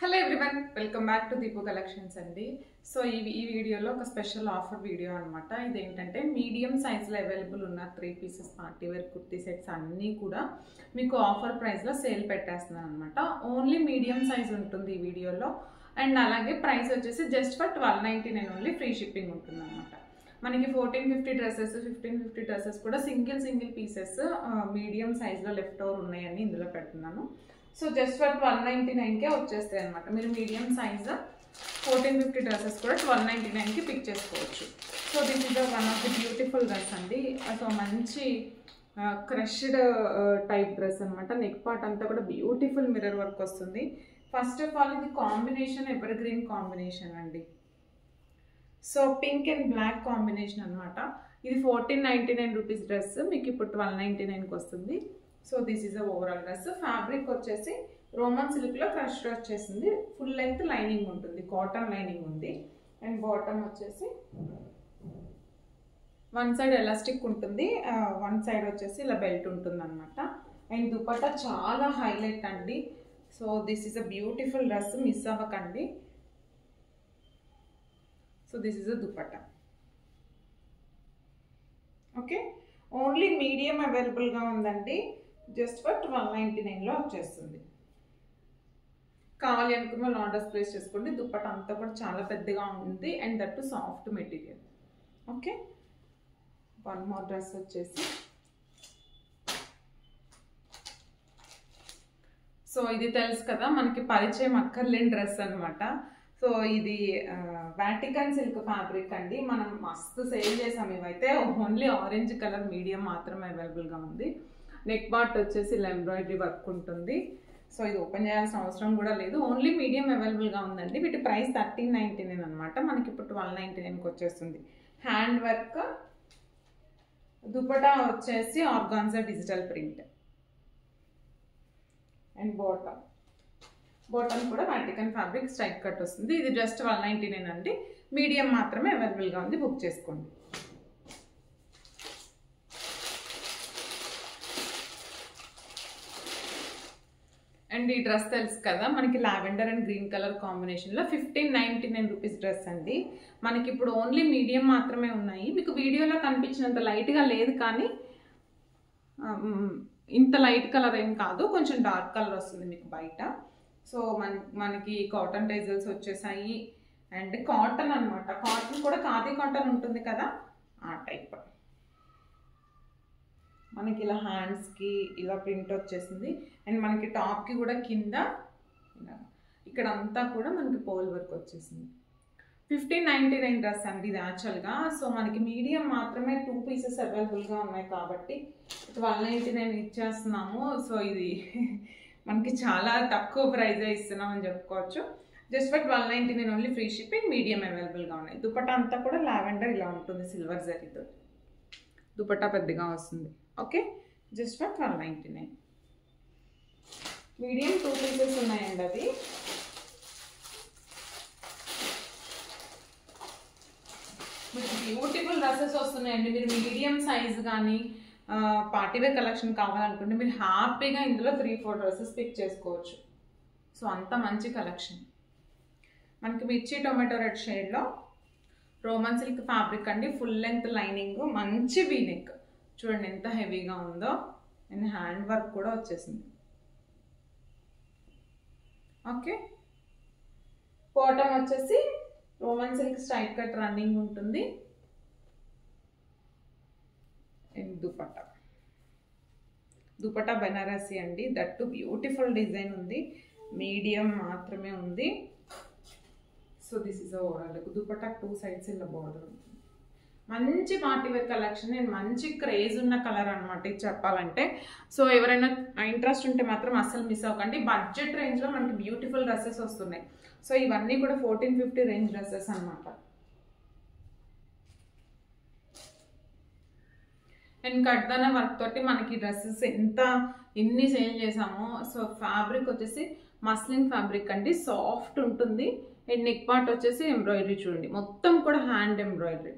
Hello everyone, welcome back to Deepu collections అండి. So ఈ వీడియోలో ఒక స్పెషల్ ఆఫర్ వీడియో అనమాట. ఇదేంటంటే మీడియం సైజ్లో అవైలబుల్ ఉన్న 3 pieces party wear kurti sets అన్నీ కూడా మీకు ఆఫర్ ప్రైస్లో సేల్ పెట్టేస్తున్నాను అనమాట. ఓన్లీ మీడియం సైజ్ ఉంటుంది ఈ వీడియోలో. అండ్ అలాగే ప్రైస్ వచ్చేసి just for 1299 only, free shipping ఉంటుంది అనమాట. మనకి 1450 డ్రెస్సెస్, 1550 డ్రెస్సెస్ కూడా సింగిల్ పీసెస్ మీడియం సైజ్లో లెఫ్ట్ ఓవర్ ఉన్నాయని ఇందులో పెడుతున్నాను. సో జస్ట్ ఫర్ 1299కే వచ్చేస్తాయి అనమాట. మీరు మీడియం సైజ్ 1450 డ్రెస్సెస్ కూడా 1299కి పిక్ చేసుకోవచ్చు. So this is one of the beautiful dress అండి. సో మంచి క్రష్డ్ టైప్ డ్రెస్ అనమాట. నెక్ పార్ట్ అంతా కూడా బ్యూటిఫుల్ మిర్రర్ వర్క్ వస్తుంది. ఫస్ట్ ఆఫ్ ఆల్ ఇది కాంబినేషన్ ఎవర్ గ్రీన్ కాంబినేషన్ అండి. So pink and black combination అనమాట. ఇది 1499 రూపీస్ డ్రెస్ మీకు ఇప్పుడు 1299కి వస్తుంది. So this is overall dress. Fabric వచ్చేసి రోమన్ సిల్క్లో క్రష్ వచ్చేసింది. ఫుల్ లెంత్ లైనింగ్ ఉంటుంది, కాటన్ లైనింగ్ ఉంది. అండ్ బాటమ్ వచ్చేసి వన్ సైడ్ ఎలాస్టిక్ ఉంటుంది, వన్ సైడ్ వచ్చేసి ఇలా బెల్ట్ ఉంటుంది అనమాట. అండ్ దుపట్టా చాలా హైలైట్ అండి. So this is a beautiful dress, miss అవ్వకండి. So this is a dupatta. Okay, only medium అవైలబుల్గా ఉందండి. జస్ట్ ఫర్ 1299లో వచ్చేస్తుంది. కావాలి అనుకున్న వాళ్ళు ఆర్డర్స్ ప్లేస్ చేసుకోండి. దుప్పట్టా అంతా కూడా చాలా పెద్దగా ఉంది and that to soft material. Okay, one more dress వచ్చేసి, సో ఇది తెలుసు కదా మనకి పరిచయం అక్కర్లేని డ్రెస్ అనమాట. సో ఇది వాటికన్ సిల్క్ ఫ్యాబ్రిక్ అండి. మనం మస్తు సేల్ చేసాం. ఇవైతే ఓన్లీ ఆరెంజ్ కలర్ మీడియం మాత్రమే అవైలబుల్గా ఉంది. నెక్ పార్ట్ వచ్చేసి ఇలా ఎంబ్రాయిడరీ వర్క్ ఉంటుంది. సో ఇది ఓపెన్ చేయాల్సిన అవసరం కూడా లేదు, ఓన్లీ మీడియం అవైలబుల్గా ఉందండి. వీటి ప్రైస్ 1399 అనమాట. మనకి ఇప్పుడు 1299కి వచ్చేస్తుంది. హ్యాండ్ వర్క్, దుపట్టా వచ్చేసి organza digital print. And bottom కూడా వాటికన్ ఫ్యాబ్రిక్ స్ట్రైక్ కట్ వస్తుంది. ఇది జస్ట్ 1299 అండి. మీడియం మాత్రమే అవైలబుల్గా ఉంది, బుక్ చేసుకోండి. అండ్ ఈ డ్రెస్ తెలుసు కదా మనకి లావెండర్ అండ్ గ్రీన్ కలర్ కాంబినేషన్లో 1599 రూపీస్ డ్రెస్ అండి. మనకి ఇప్పుడు ఓన్లీ మీడియం మాత్రమే ఉన్నాయి. మీకు వీడియోలో కనిపించినంత లైట్గా లేదు, కానీ ఇంత లైట్ కలర్ ఏం కాదు, కొంచెం డార్క్ కలర్ వస్తుంది మీకు బయట. సో మనకి కాటన్ టైజల్స్ వచ్చేసాయి. అండ్ కాటన్ అనమాట. కాటన్ కూడా ఖాదీ కాటన్ ఉంటుంది కదా, ఆ టైప్. మనకి ఇలా హ్యాండ్స్కి ఇలా ప్రింట్ వచ్చేసింది. అండ్ మనకి టాప్కి కూడా కింద ఇక్కడ అంతా కూడా మనకి పోల్ వర్క్ వచ్చేసింది. 1599 డ్రెస్ అండి ఇది యాక్చువల్గా. సో మనకి మీడియం మాత్రమే 2 పీసెస్ అవైలబుల్గా ఉన్నాయి కాబట్టి 1299 ఇచ్చేస్తున్నాము. సో ఇది మనకి చాలా తక్కువ ప్రైజే ఇస్తున్నాం అని చెప్పుకోవచ్చు. Just for 1299 only, free shipping, medium అవైలబుల్గా ఉన్నాయి. దుపట్టా అంతా కూడా లావెండర్ ఇలా ఉంటుంది, సిల్వర్ జరీతో దుపట్టా పెద్దగా వస్తుంది. Okay, just for 1299. Medium 2 pieces ఉన్నాయండి. అది మీకు బ్యూటిఫుల్ డ్రెస్సెస్ వస్తున్నాయండి. మీరు మీడియం సైజ్ కానీ పార్టీవేర్ కలెక్షన్ కావాలనుకుంటే మీరు హ్యాపీగా ఇందులో 3-4 డ్రెస్సెస్ పిక్ చేసుకోవచ్చు. సో అంత మంచి కలెక్షన్. మనకి మిర్చి టొమాటో రెడ్ షేడ్లో రోమన్ సిల్క్ ఫ్యాబ్రిక్ అండి. ఫుల్ లెంత్ లైనింగ్, మంచి వీనెక్ చూడండి ఎంత హెవీగా ఉందో. అండ్ హ్యాండ్ వర్క్ కూడా వచ్చేసింది. ఓకే, బాటమ్ వచ్చేసి Roman silk straight cut running ఉంటుంది. అండ్ దుపట్టా బెనారసి అండి. దట్టు బ్యూటిఫుల్ డిజైన్ ఉంది, మీడియం మాత్రమే ఉంది. So this is overall dupatta 2 sides ఇలా బార్డర్ ఉంటుంది. మంచి పార్టీవేర్ కలెక్షన్ అండ్ మంచి క్రేజ్ ఉన్న కలర్ అనమాట ఇది చెప్పాలంటే. సో ఎవరైనా ఇంట్రెస్ట్ ఉంటే మాత్రం అస్సలు మిస్ అవ్వకండి. బడ్జెట్ రేంజ్లో మనకి బ్యూటిఫుల్ డ్రెస్సెస్ వస్తున్నాయి. సో ఇవన్నీ కూడా 1450 రేంజ్ డ్రెస్సెస్ అనమాట. అండ్ కట్దాన వర్క్ తోటి మనకి డ్రెస్సెస్ ఎన్ని సేల్ చేసామో. సో ఫ్యాబ్రిక్ వచ్చేసి మస్లిన్ ఫ్యాబ్రిక్ అండి, సాఫ్ట్ ఉంటుంది. అండ్ నెక్ పార్ట్ వచ్చేసి ఎంబ్రాయిడరీ చూడండి, మొత్తం కూడా హ్యాండ్ ఎంబ్రాయిడరీ.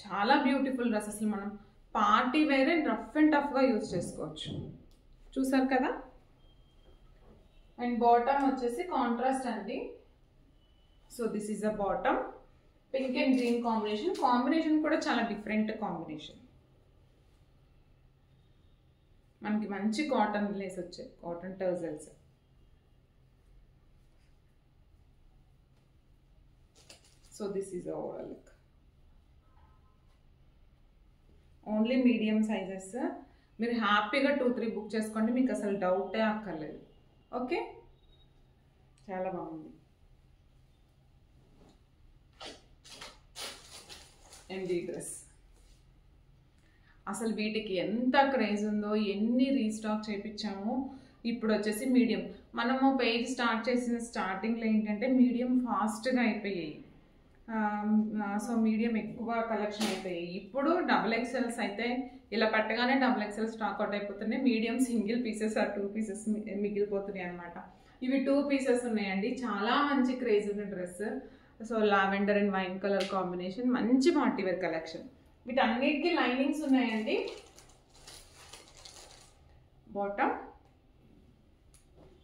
చాలా బ్యూటిఫుల్ డ్రెస్సెస్ మనం party wear and rough and టఫ్గా యూజ్ చేసుకోవచ్చు. చూసారు కదా. అండ్ బాటమ్ వచ్చేసి కాంట్రాస్ట్ అండి. So this is the bottom. Pink and green combination కూడా చాలా డిఫరెంట్ కాంబినేషన్. మనకి మంచి కాటన్ లేస్ వచ్చాయి, cotton tassels. So this is overall look. Only medium sizes. మీరు హ్యాపీగా 2-3 బుక్ చేసుకోండి, మీకు అసలు డౌటే అక్కర్లేదు. ఓకే, చాలా బాగుంది. అండ్ ఈ డ్రెస్ అసలు వీటికి ఎంత క్రేజ్ ఉందో, ఎన్ని రీస్టాక్ చేయించామో. ఇప్పుడు వచ్చేసి మీడియం, మనము పేజ్ స్టార్ట్ చేసిన స్టార్టింగ్లో ఏంటంటే మీడియం ఫాస్ట్గా అయిపోయాయి. సో మీడియం ఎక్కువ కలెక్షన్ అయిపోయాయి. ఇప్పుడు XXLs అయితే ఇలా పెట్టగానే XXL స్టాక్ అవుట్ అయిపోతున్నాయి. మీడియం సింగిల్ పీసెస్ 2 పీసెస్ మిగిలిపోతున్నాయి అనమాట. ఇవి 2 పీసెస్ ఉన్నాయండి. చాలా మంచి క్రేజ్ ఉన్న dress. So lavender and wine colour combination, మంచి పార్టీవేర్ కలెక్షన్. వీటన్నిటికీ లైనింగ్స్ ఉన్నాయండి. Bottom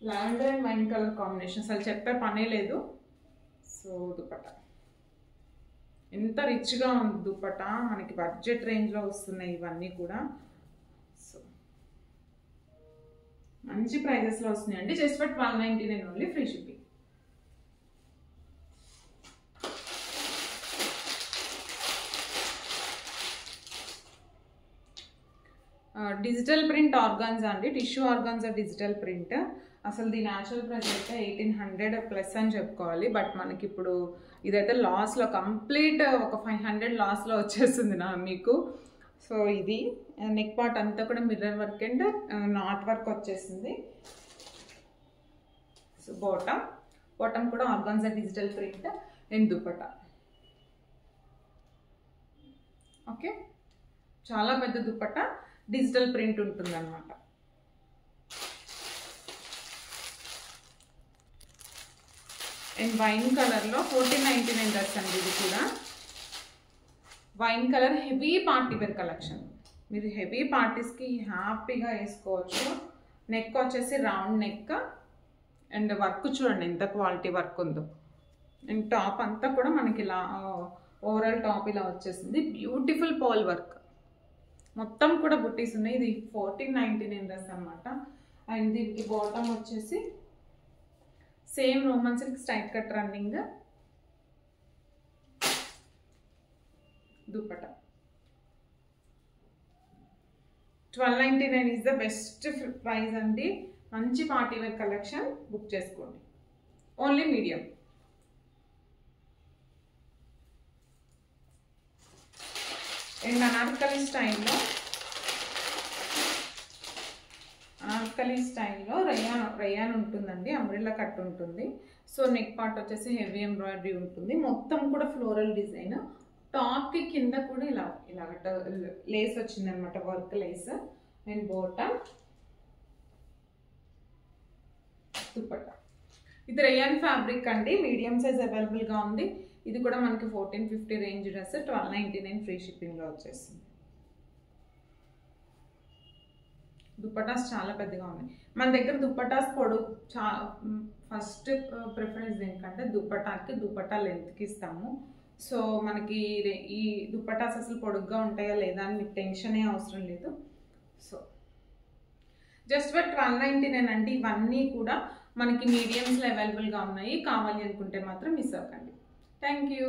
lavender and wine colour combination, అసలు చెప్పే పనే లేదు. సో దుపట్టా ఎంత రిచ్గా ఉంది. దుపట్టా మనకి బడ్జెట్ రేంజ్లో వస్తున్నాయి ఇవన్నీ కూడా. సో మంచి ప్రైజెస్లో వస్తున్నాయండి. Just for 1299 only, free shipping. Digital print organza అండి, టిష్యూ ఆర్గాన్జా డిజిటల్ ప్రింట్. అసలు దీని యాక్చువల్ ప్రైస్ అయితే 1800 ప్లస్ అని చెప్పుకోవాలి. బట్ మనకి ఇప్పుడు ఇదైతే లాస్లో, కంప్లీట్ ఒక 500 లాస్లో వచ్చేస్తుంది మీకు. సో ఇది నెక్ పార్ట్ అంతా కూడా mirror work and not work వచ్చేసింది. సో బాటమ్ కూడా organza digital print and dupatta. Okay, చాలా పెద్ద దుపట్టా, డిజిటల్ ప్రింట్ ఉంటుంది అన్నమాట. అండ్ వైన్ కలర్లో 1499 డ్రెస్ అండి. ఇది కూడా wine colour, heavy party wear collection. మీరు హెవీ పార్టీస్కి హ్యాపీగా వేసుకోవచ్చు. నెక్ వచ్చేసి రౌండ్ నెక్ అండ్ వర్క్ చూడండి ఎంత క్వాలిటీ వర్క్ ఉందో. అండ్ టాప్ అంతా కూడా మనకి ఇలా ఓవరాల్ టాప్ ఇలా వచ్చేసింది. బ్యూటిఫుల్ పాల్ వర్క్, మొత్తం కూడా బుట్టీస్ ఉన్నాయి. ఇది 1499 డ్రెస్ అనమాట. అండ్ దీనికి బాటమ్ వచ్చేసి same Roman silk straight cut running. Dupatta 1299 is the best price అండి. మంచి పార్టీ వేర్ కలెక్షన్, బుక్ చేసుకోండి. Only medium. అండ్ అనార్కలి స్టైల్లో రయాన్ ఉంటుందండి, అంబ్రెల్లా కట్ ఉంటుంది. సో నెక్ పార్ట్ వచ్చేసి హెవీ ఎంబ్రాయిడరీ ఉంటుంది. మొత్తం కూడా ఫ్లోరల్ డిజైన్. టాప్కి కింద కూడా ఇలా లేస్ వచ్చింది అనమాట, work lace. And bottom dupatta. ఇది రయాన్ ఫ్యాబ్రిక్ అండి, మీడియం సైజ్ అవైలబుల్గా ఉంది. ఇది కూడా మనకి 1450 రేంజ్ డ్రెస్, 1299 ఫ్రీ షిప్పింగ్లో వచ్చేస్తుంది. దుపట్టాస్ చాలా పెద్దగా ఉన్నాయి మన దగ్గర. దుపట్టాస్ ఫస్ట్ ప్రిఫరెన్స్ దేనికంటే దుపట్టా లెంత్కి ఇస్తాము. సో మనకి ఈ దుపట్టాస్ అసలు పొడుగ్గా ఉంటాయా లేదా అని మీకు టెన్షనే అవసరం లేదు. సో జస్ట్ ఫర్ 1299 అండి. ఇవన్నీ కూడా మనకి మీడియంస్లో అవైలబుల్గా ఉన్నాయి. కావాలి అనుకుంటే మాత్రం మిస్ అవ్వకండి. Thank you.